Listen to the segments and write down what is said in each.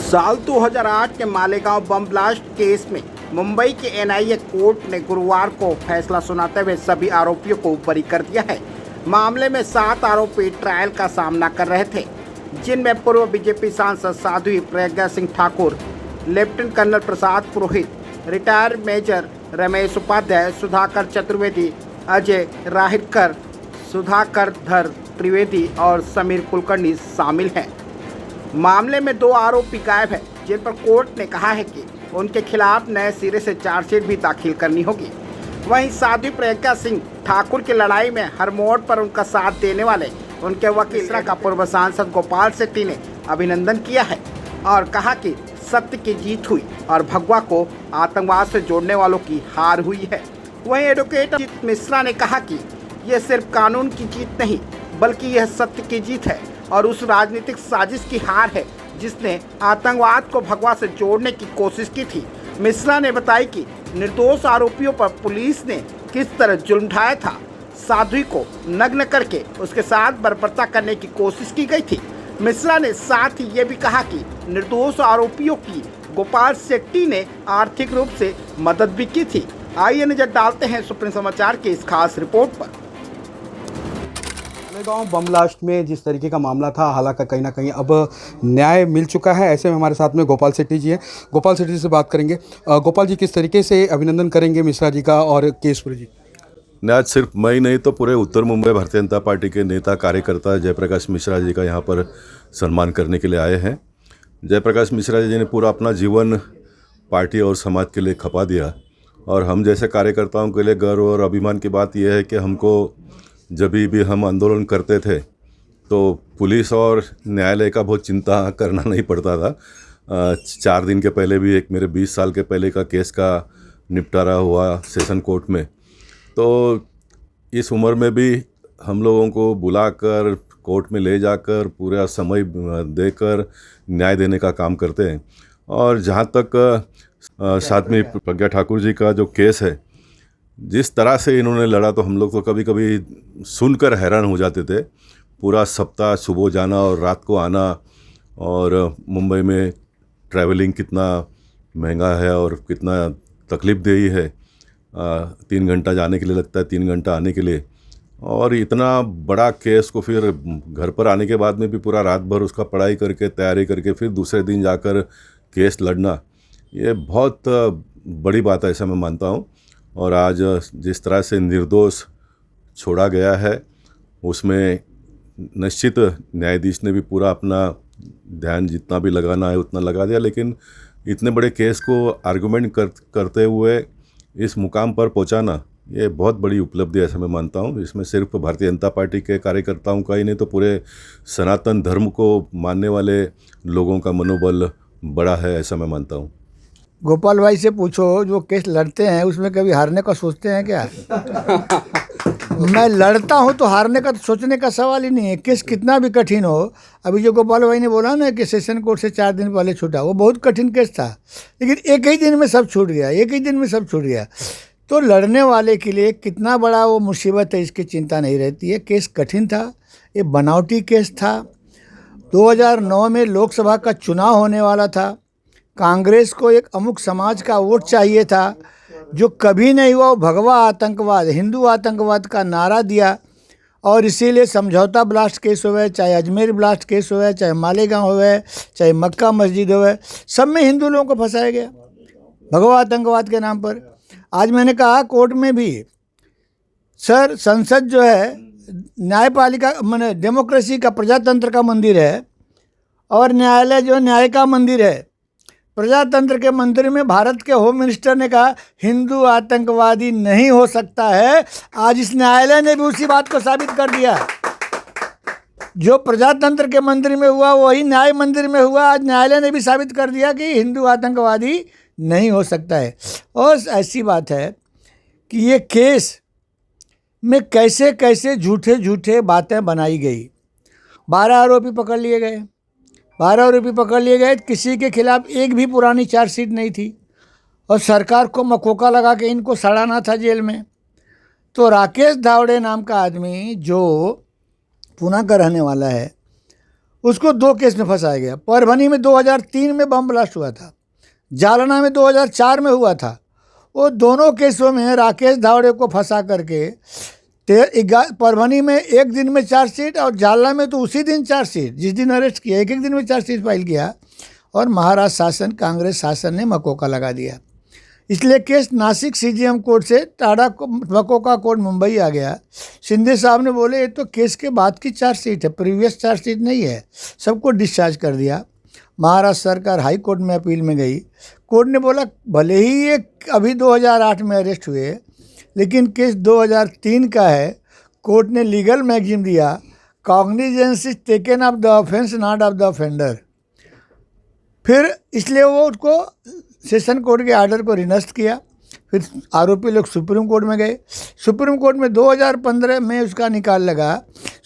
साल 2008 के Malegaon bomb blast case में मुंबई के एनआईए कोर्ट ने गुरुवार को फैसला सुनाते हुए सभी आरोपियों को बरी कर दिया है। मामले में 7 आरोपी ट्रायल का सामना कर रहे थे, जिनमें पूर्व बीजेपी सांसद Sadhvi Pragya Singh Thakur, lieutenant colonel Prasad Purohit, retired major Ramesh Upadhyay, Sudhakar Chaturvedi, Ajay राहिटकर, Sudhakar धर त्रिवेदी और समीर कुलकर्णी शामिल हैं। मामले में 2 आरोपी गायब हैं, जिन पर कोर्ट ने कहा है कि उनके खिलाफ नए सिरे से चार्जशीट भी दाखिल करनी होगी। वहीं साध्वी प्रज्ञा सिंह ठाकुर की लड़ाई में हर मोड़ पर उनका साथ देने वाले उनके वकील का पूर्व सांसद गोपाल शेट्टी ने अभिनंदन किया है और कहा कि सत्य की जीत हुई और भगवा को आतंकवाद से जोड़ने वालों की हार हुई है। वहीं एडवोकेट अजीत मिश्रा ने कहा कि यह सिर्फ कानून की जीत नहीं, बल्कि यह सत्य की जीत है और उस राजनीतिक साजिश की हार है जिसने आतंकवाद को भगवा से जोड़ने की कोशिश की थी। मिश्रा ने बताया कि निर्दोष आरोपियों पर पुलिस ने किस तरह जुल्म ढाया था। साध्वी को नग्न करके उसके साथ बर्बरता करने की कोशिश की गई थी। मिश्रा ने साथ ही ये भी कहा कि निर्दोष आरोपियों की गोपाल शेट्टी ने आर्थिक रूप से मदद भी की थी। आइए नजर डालते हैं सुप्रीम समाचार की इस खास रिपोर्ट पर। मालेगांव बम ब्लास्ट में जिस तरीके का मामला था, हालांकि कहीं ना कहीं अब न्याय मिल चुका है। ऐसे में हमारे साथ में गोपाल शेट्टी जी हैं। गोपाल शेट्टी जी से बात करेंगे। गोपाल जी, किस तरीके से अभिनंदन करेंगे मिश्रा जी का और केसपुरी जी? आज सिर्फ मैं ही नहीं तो पूरे उत्तर मुंबई भारतीय जनता पार्टी के नेता कार्यकर्ता जयप्रकाश मिश्रा जी का यहाँ पर सम्मान करने के लिए आए हैं। जयप्रकाश मिश्रा जी ने पूरा अपना जीवन पार्टी और समाज के लिए खपा दिया और हम जैसे कार्यकर्ताओं के लिए गर्व और अभिमान की बात यह है कि हमको जब भी हम आंदोलन करते थे तो पुलिस और न्यायालय का बहुत चिंता करना नहीं पड़ता था। 4 दिन के पहले भी एक मेरे 20 साल के पहले का केस का निपटारा हुआ सेशन कोर्ट में। तो इस उम्र में भी हम लोगों को बुलाकर कोर्ट में ले जाकर पूरा समय देकर न्याय देने का काम करते हैं। और जहाँ तक साध्वी प्रज्ञा ठाकुर जी का जो केस है, जिस तरह से इन्होंने लड़ा तो हम लोग तो कभी कभी सुनकर हैरान हो जाते थे। पूरा सप्ताह सुबह जाना और रात को आना, और मुंबई में ट्रैवलिंग कितना महंगा है और कितना तकलीफ़देही है। 3 घंटा जाने के लिए लगता है, 3 घंटा आने के लिए, और इतना बड़ा केस को फिर घर पर आने के बाद में भी पूरा रात भर उसका पढ़ाई करके तैयारी करके फिर दूसरे दिन जाकर केस लड़ना, ये बहुत बड़ी बात है, ऐसा मैं मानता हूँ। और आज जिस तरह से निर्दोष छोड़ा गया है उसमें निश्चित न्यायाधीश ने भी पूरा अपना ध्यान जितना भी लगाना है उतना लगा दिया, लेकिन इतने बड़े केस को आर्गुमेंट करते हुए इस मुकाम पर पहुंचाना, ये बहुत बड़ी उपलब्धि है, ऐसा मैं मानता हूँ। इसमें सिर्फ भारतीय जनता पार्टी के कार्यकर्ताओं का ही नहीं तो पूरे सनातन धर्म को मानने वाले लोगों का मनोबल बड़ा है, ऐसा मैं मानता हूँ। गोपाल भाई से पूछो, जो केस लड़ते हैं उसमें कभी हारने का सोचते हैं क्या? मैं लड़ता हूं तो हारने का तो सोचने का सवाल ही नहीं है। केस कितना भी कठिन हो, अभी जो गोपाल भाई ने बोला ना कि सेशन कोर्ट से 4 दिन पहले छूटा, वो बहुत कठिन केस था, लेकिन एक ही दिन में सब छूट गया, एक ही दिन में सब छूट गया। तो लड़ने वाले के लिए कितना बड़ा वो मुसीबत है, इसकी चिंता नहीं रहती है। केस कठिन था, ये बनावटी केस था। 2009 में लोकसभा का चुनाव होने वाला था। कांग्रेस को एक अमुक समाज का वोट चाहिए था, जो कभी नहीं हुआ। वो भगवा आतंकवाद, हिंदू आतंकवाद का नारा दिया, और इसीलिए समझौता ब्लास्ट केस हुए, चाहे अजमेर ब्लास्ट केस हुए, चाहे मालेगांव हुए, चाहे मक्का मस्जिद हुए, सब में हिंदू लोगों को फंसाया गया भगवा आतंकवाद के नाम पर। आज मैंने कहा कोर्ट में भी, सर संसद जो है न्यायपालिका माने डेमोक्रेसी का, प्रजातंत्र का मंदिर है, और न्यायालय जो न्याय का मंदिर है। प्रजातंत्र के मंदिर में भारत के होम मिनिस्टर ने कहा हिंदू आतंकवादी नहीं हो सकता है। आज इस न्यायालय ने भी उसी बात को साबित कर दिया। जो प्रजातंत्र के मंदिर में हुआ वही न्याय मंदिर में हुआ। आज न्यायालय ने भी साबित कर दिया कि हिंदू आतंकवादी नहीं हो सकता है। और ऐसी बात है कि ये केस में कैसे कैसे झूठे झूठे बातें बनाई गई। 12 आरोपी पकड़ लिए गए, 12 आरोपी पकड़ लिए गए, किसी के खिलाफ एक भी पुरानी चार्जशीट नहीं थी, और सरकार को मकोका लगा के इनको सड़ाना था जेल में। तो राकेश धावड़े नाम का आदमी, जो पुणे का रहने वाला है, उसको 2 केस में फंसाया गया। परभनी में 2003 में बम ब्लास्ट हुआ था, जालना में 2004 में हुआ था। वो दोनों केसों में राकेश धावड़े को फंसा करके परभनी में एक दिन में चार्जशीट और जालना में तो उसी दिन चार्जशीट, जिस दिन अरेस्ट किया एक दिन में चार्जशीट फाइल किया, और महाराष्ट्र शासन कांग्रेस शासन ने मकोका लगा दिया। इसलिए केस नासिक सीजीएम कोर्ट से टाडा मकोका कोर्ट मुंबई आ गया। शिंदे साहब ने बोले ये तो केस के बाद की चार्जशीट है, प्रीवियस चार्जशीट नहीं है, सबको डिस्चार्ज कर दिया। महाराष्ट्र सरकार हाई कोर्ट में अपील में गई। कोर्ट ने बोला भले ही ये अभी 2008 में अरेस्ट हुए, लेकिन केस 2003 का है। कोर्ट ने लीगल मैगजीम दिया, cognizance is taken of the offence not of the offender. फिर इसलिए वो उसको सेशन कोर्ट के आर्डर को निरस्त किया। फिर आरोपी लोग सुप्रीम कोर्ट में गए। सुप्रीम कोर्ट में 2015 में उसका निकाल लगा।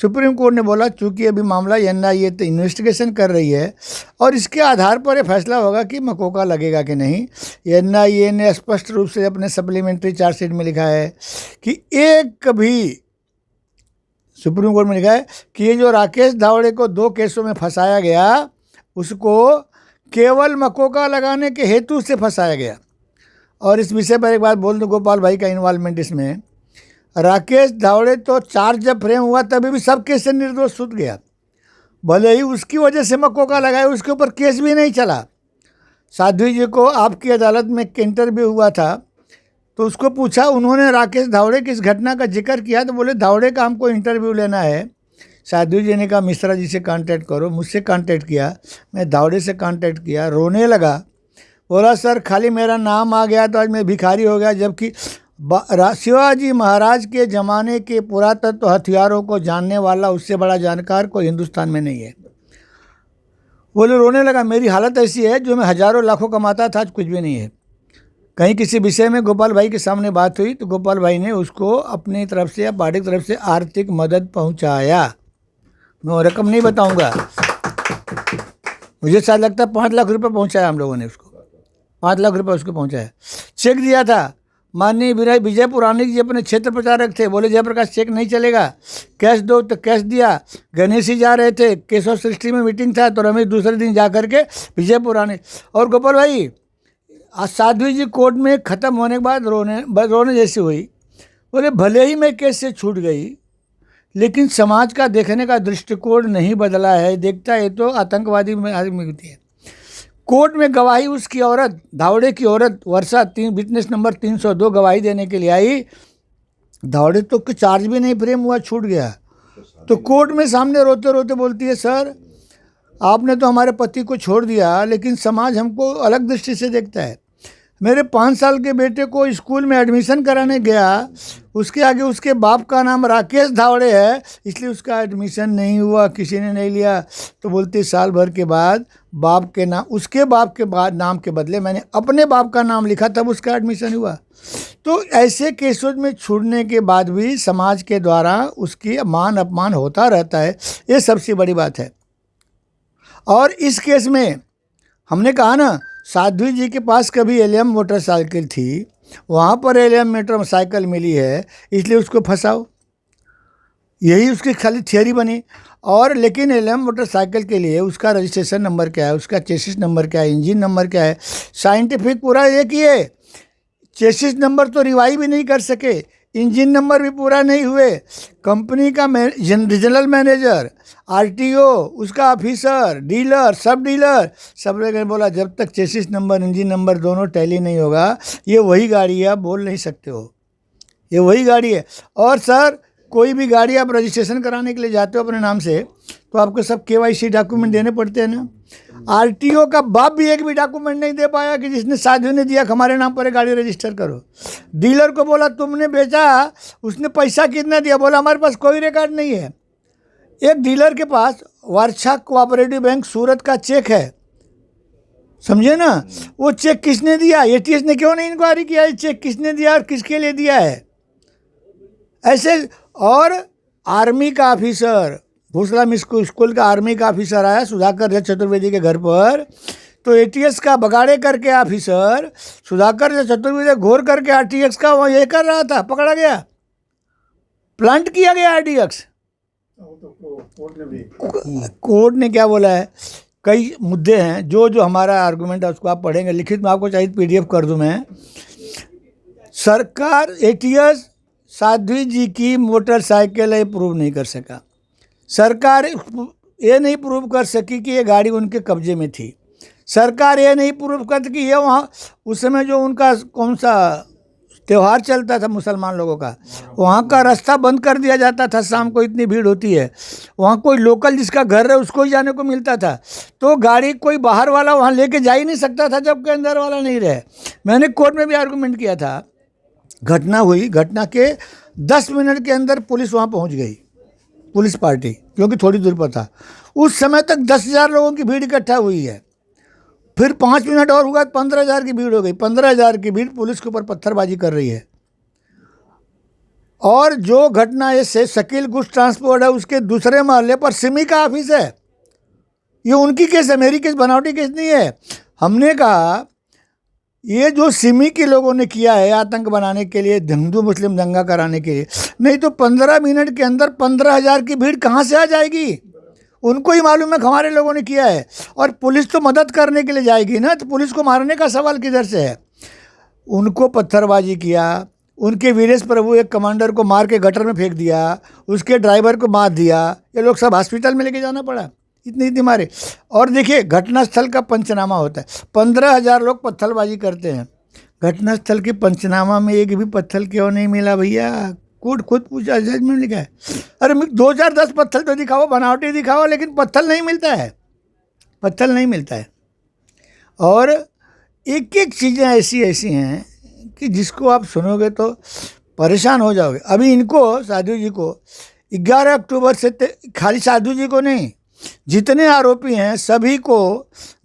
सुप्रीम कोर्ट ने बोला चूंकि अभी मामला एनआईए तो इन्वेस्टिगेशन कर रही है और इसके आधार पर ये फैसला होगा कि मकोका लगेगा कि नहीं। एनआईए ने स्पष्ट रूप से अपने सप्लीमेंट्री चार्जशीट में लिखा है कि एक भी, सुप्रीम कोर्ट में लिखा है कि ये जो राकेश धावड़े को 2 केसों में फंसाया गया, उसको केवल मकोका लगाने के हेतु से फंसाया गया। और इस विषय पर एक बात बोल दूं, गोपाल भाई का इन्वॉल्वमेंट इसमें, राकेश धावड़े तो चार्ज जब फ्रेम हुआ तभी भी सब केस से निर्दोष छूट गया। भले ही उसकी वजह से मकोका लगाया, उसके ऊपर केस भी नहीं चला। साध्वी जी को आपकी अदालत में इंटरव्यू हुआ था तो उसको पूछा, उन्होंने राकेश धावड़े की इस घटना का जिक्र किया तो बोले धावड़े का हमको इंटरव्यू लेना है। साध्वी जी ने कहा मिश्रा जी से कांटेक्ट करो। मुझसे कांटेक्ट किया, मैं धावड़े से कांटेक्ट किया, रोने लगा। बोला सर खाली मेरा नाम आ गया तो आज मैं भिखारी हो गया, जबकि शिवाजी महाराज के ज़माने के पुरातत्व हथियारों को जानने वाला उससे बड़ा जानकार कोई हिंदुस्तान में नहीं है। बोले रोने लगा, मेरी हालत ऐसी है जो मैं हज़ारों लाखों कमाता था आज कुछ भी नहीं है। कहीं किसी विषय में गोपाल भाई के सामने बात हुई तो गोपाल भाई ने उसको अपनी तरफ से या पार्टी की तरफ से आर्थिक मदद पहुंचाया। मैं वो रकम नहीं बताऊंगा, मुझे शायद लगता है 5 लाख रुपए पहुंचाया हम लोगों ने उसको, 5 लाख रुपए उसको पहुंचाया। चेक दिया था, माननीय विजय पुराणिक जी अपने क्षेत्र प्रचारक थे, बोले जयप्रकाश चेक नहीं चलेगा, कैश दो तो कैश दिया। गणेश जी जा रहे थे, केशव सृष्टि में मीटिंग था तो रमेश दूसरे दिन जा करके विजय पुराणिक और गोपाल भाई। आज साध्वी जी कोर्ट में ख़त्म होने के बाद रोने जैसी हुई। बोले भले ही मैं केस से छूट गई, लेकिन समाज का देखने का दृष्टिकोण नहीं बदला है। देखता है तो आतंकवादी में आदमी होती है। कोर्ट में गवाही उसकी औरत, धावड़े की औरत वर्षा, विटनेस नंबर 302 गवाही देने के लिए आई। धावड़े तो चार्ज भी नहीं फ्रेम हुआ, छूट गया। तो कोर्ट में सामने रोते रोते बोलती है सर आपने तो हमारे पति को छोड़ दिया, लेकिन समाज हमको अलग दृष्टि से देखता है। मेरे 5 साल के बेटे को स्कूल में एडमिशन कराने गया, उसके आगे उसके बाप का नाम राकेश धावड़े है, इसलिए उसका एडमिशन नहीं हुआ, किसी ने नहीं लिया। तो बोलते साल भर के बाद बाप के नाम, उसके बाप के बाद नाम के बदले मैंने अपने बाप का नाम लिखा, तब उसका एडमिशन हुआ। तो ऐसे केसों में छूटने के बाद भी समाज के द्वारा उसकी मान अपमान होता रहता है, ये सबसे बड़ी बात है। और इस केस में हमने कहा ना, साध्वी जी के पास कभी एलियम मोटरसाइकिल थी, वहाँ पर एलियम मोटरसाइकिल मिली है, इसलिए उसको फंसाओ, यही उसकी खाली थियरी बनी। और लेकिन एलियम मोटरसाइकिल के लिए उसका रजिस्ट्रेशन नंबर क्या है, उसका चेसिस नंबर क्या है, इंजन नंबर क्या है, साइंटिफिक पूरा एक ही है। चेसिस नंबर तो रिवाइव भी नहीं कर सके, इंजन नंबर भी पूरा नहीं हुए। कंपनी का रीजनल मैनेजर, आरटीओ, उसका ऑफिसर, डीलर, सब लोगों ने बोला जब तक चेसिस नंबर इंजन नंबर दोनों टैली नहीं होगा ये वही गाड़ी है, आप बोल नहीं सकते हो, ये वही गाड़ी है। और सर कोई भी गाड़ी आप रजिस्ट्रेशन कराने के लिए जाते हो अपने नाम से तो आपको सब केवाईसी डॉक्यूमेंट देने पड़ते हैं ना। आरटीओ का बाप भी एक भी डॉक्यूमेंट नहीं दे पाया कि जिसने साध्वी ने दिया हमारे नाम पर गाड़ी रजिस्टर करो। डीलर को बोला तुमने बेचा, उसने पैसा कितना दिया, बोला हमारे पास कोई रिकॉर्ड नहीं है। एक डीलर के पास वर्षा कोऑपरेटिव बैंक सूरत का चेक है, समझे ना, वो चेक किसने दिया, एटीएस ने क्यों नहीं इंक्वायरी किया ये चेक किसने दिया और किसके लिए दिया है। ऐसे और आर्मी का ऑफिसर, भूसला स्कूल का आर्मी का ऑफिसर आया सुधाकर चतुर्वेदी के घर पर, तो एटीएस का बगाड़े करके ऑफिसर सुधाकर चतुर्वेदी घोर करके आरटीएक्स का वो ये कर रहा था, पकड़ा गया, प्लांट किया गया आरटीएक्स। कोर्ट ने क्या बोला है, कई मुद्दे हैं, जो हमारा आर्गूमेंट है उसको आप पढ़ेंगे, लिखित में आपको चाहिए PDF कर दूं मैं। सरकार ATS साध्वी जी की मोटरसाइकिल ये प्रूव नहीं कर सका, सरकार ये नहीं प्रूव कर सकी कि ये गाड़ी उनके कब्जे में थी, सरकार ये नहीं प्रूव कर सकी ये वहाँ उस समय जो उनका कौन सा त्यौहार चलता था मुसलमान लोगों का, वहाँ का रास्ता बंद कर दिया जाता था, शाम को इतनी भीड़ होती है, वहाँ कोई लोकल जिसका घर है उसको ही जाने को मिलता था, तो गाड़ी कोई बाहर वाला वहाँ लेके जा ही नहीं सकता था जबकि अंदर वाला नहीं रहे। मैंने कोर्ट में भी आर्गूमेंट किया था, घटना हुई, घटना के 10 मिनट के अंदर पुलिस वहाँ पहुँच गई, पुलिस पार्टी, क्योंकि थोड़ी दूर पर था। उस समय तक 10,000 लोगों की भीड़ इकट्ठा हुई है, फिर 5 मिनट और हुआ 15,000 की भीड़ हो गई। 15,000 की भीड़ पुलिस के ऊपर पत्थरबाजी कर रही है। और जो घटना ये शकील गुड्स ट्रांसपोर्ट है उसके दूसरे महल्ले पर सिमी का ऑफिस है, ये उनकी केस है, मेरी केस बनावटी केस नहीं है। हमने कहा ये जो सिमी के लोगों ने किया है आतंक बनाने के लिए, हिंदू मुस्लिम दंगा कराने के लिए, नहीं तो 15 मिनट के अंदर 15,000 की भीड़ कहाँ से आ जाएगी, उनको ही मालूम है हमारे लोगों ने किया है। और पुलिस तो मदद करने के लिए जाएगी ना, तो पुलिस को मारने का सवाल किधर से है। उनको पत्थरबाजी किया, उनके वीरेश प्रभु एक कमांडर को मार के गटर में फेंक दिया, उसके ड्राइवर को मार दिया, ये लोग सब हॉस्पिटल में लेके जाना पड़ा, इतनी मारे। और देखिए घटनास्थल का पंचनामा होता है, 15,000 लोग पत्थरबाजी करते हैं, घटनास्थल के पंचनामा में एक भी पत्थर क्यों नहीं मिला भैया? कोर्ट खुद पूछा, जजमेंट लिखा है। अरे 2-4-10 पत्थर तो दिखाओ, बनावटी दिखाओ, लेकिन पत्थर नहीं मिलता है, पत्थर नहीं मिलता है। और एक एक चीज़ें ऐसी हैं कि जिसको आप सुनोगे तो परेशान हो जाओगे। अभी इनको साधु जी को 11 अक्टूबर से खाली साधु जी को नहीं, जितने आरोपी हैं सभी को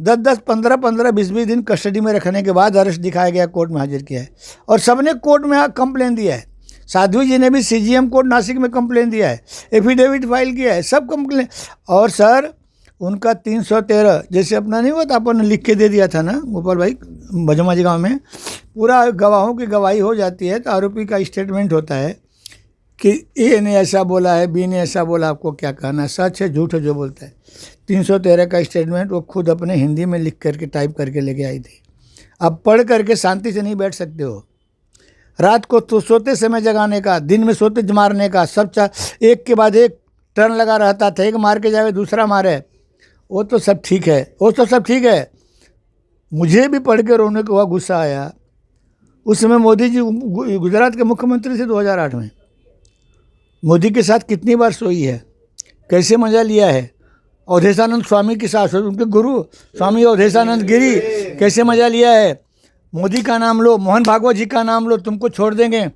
10-10, 15-15, 20-20 दिन कस्टडी में रखने के बाद अरेस्ट दिखाया गया, कोर्ट में हाजिर किया है। और सबने कोर्ट में कंप्लेन दिया है। साधु जी ने भी CGM कोर्ट नासिक में कंप्लेन दिया है, एफिडेविट फाइल किया है, सब कंप्लेन। और सर उनका 313 जैसे अपना नहीं हुआ था, अपन ने लिख के दे दिया था ना गोपाल भाई, भजमाजी गाँव में पूरा गवाहों की गवाही हो जाती है, तो आरोपी का स्टेटमेंट होता है कि ए ने ऐसा बोला है, बी ने ऐसा बोला, आपको क्या कहना है, सच है झूठ है जो बोलता है। 313 का स्टेटमेंट वो खुद अपने हिंदी में लिख करके टाइप करके लेके आई थी। अब पढ़ करके शांति से नहीं बैठ सकते हो, रात को तो सोते समय जगाने का, दिन में सोते मारने का, सब एक के बाद एक टर्न लगा रहता था, एक मार के जावे दूसरा मारे, वो तो सब ठीक है, वो तो सब ठीक है। मुझे भी पढ़ के रोने को हुआ, गुस्सा आया। उस समय मोदी जी गुजरात के मुख्यमंत्री थे 2008 में, मोदी के साथ कितनी बार सोई है, कैसे मज़ा लिया है। अवधेशानंद स्वामी के साथ, उनके गुरु स्वामी अवधेशानंद गिरी, कैसे मज़ा लिया है। मोदी का नाम लो, मोहन भागवत जी का नाम लो, तुमको छोड़ देंगे।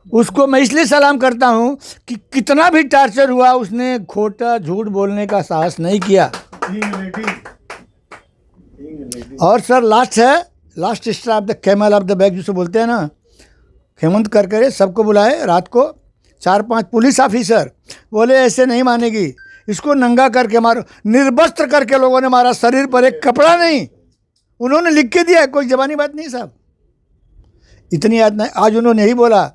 उसको मैं इसलिए सलाम करता हूँ कि कितना भी टार्चर हुआ उसने खोटा झूठ बोलने का साहस नहीं किया। और सर लास्ट है, last straw of the camel of the bag जिसे बोलते हैं ना, हेमंत करकरे सबको बुलाए रात को, 4-5 पुलिस ऑफिसर बोले ऐसे नहीं मानेगी, इसको नंगा करके मारो। निर्वस्त्र करके लोगों ने मारा, शरीर पर एक कपड़ा नहीं, उन्होंने लिख के दिया, कोई जबानी बात नहीं साहब। इतनी याद नहीं, आज उन्होंने यही बोला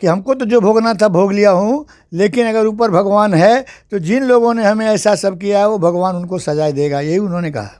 कि हमको तो जो भोगना था भोग लिया हूँ, लेकिन अगर ऊपर भगवान है तो जिन लोगों ने हमें ऐसा सब किया है वो भगवान उनको सजा देगा, यही उन्होंने कहा।